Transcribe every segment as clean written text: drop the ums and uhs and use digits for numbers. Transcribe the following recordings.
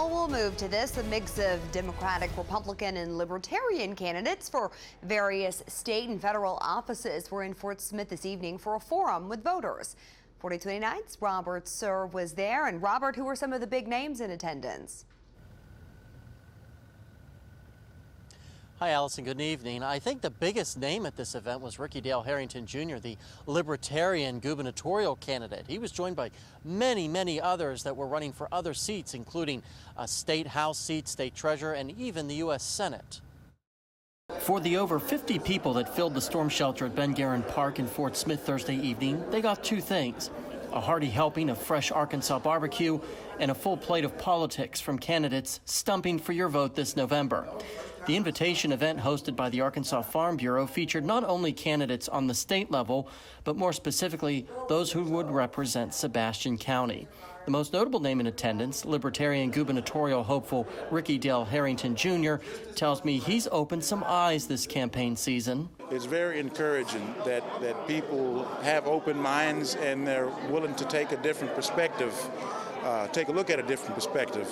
Now we'll move to this, a mix of Democratic, Republican, and Libertarian candidates for various state and federal offices were in Fort Smith this evening for a forum with voters. 4289's Robert Suhr was there. And Robert, who are some of the big names in attendance? Hi, Allison. Good evening. I think the biggest name at this event was Ricky Dale Harrington Jr., the Libertarian gubernatorial candidate. He was joined by many others that were running for other seats, including a state House seat, state treasurer, and even the U.S. Senate. For the over 50 people that filled the storm shelter at Ben Guerin Park in Fort Smith Thursday evening, they got two things: a hearty helping of fresh Arkansas barbecue and a full plate of politics from candidates stumping for your vote this November. The invitation event hosted by the Arkansas Farm Bureau featured not only candidates on the state level, but more specifically, those who would represent Sebastian County. The most notable name in attendance, Libertarian gubernatorial hopeful Ricky Dale Harrington Jr., tells me he's opened some eyes this campaign season. It's very encouraging that people have open minds and they're willing to take a different perspective, take a look at a different perspective,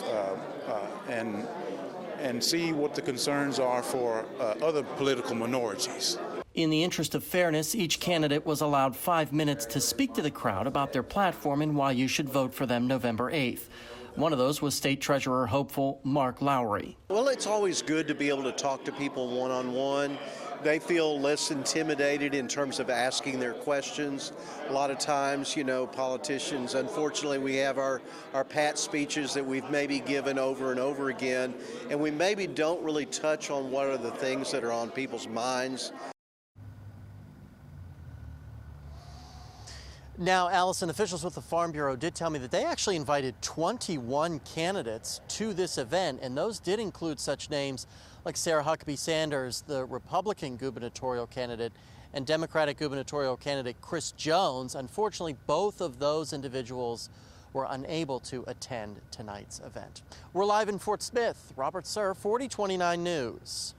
and see what the concerns are for other political minorities. In the interest of fairness, each candidate was allowed 5 minutes to speak to the crowd about their platform and why you should vote for them November 8th. One of those was State Treasurer hopeful Mark Lowry. Well, it's always good to be able to talk to people one-on-one. They feel less intimidated in terms of asking their questions. A lot of times, politicians, unfortunately, we have our pat speeches that we've maybe given over and over again, and we maybe don't really touch on what are the things that are on people's minds. Now, Allison, officials with the Farm Bureau did tell me that they actually invited 21 candidates to this event, and those did include such names like Sarah Huckabee Sanders, the Republican gubernatorial candidate, and Democratic gubernatorial candidate Chris Jones. Unfortunately, both of those individuals were unable to attend tonight's event. We're live in Fort Smith. Robert Suhr, 4029 News.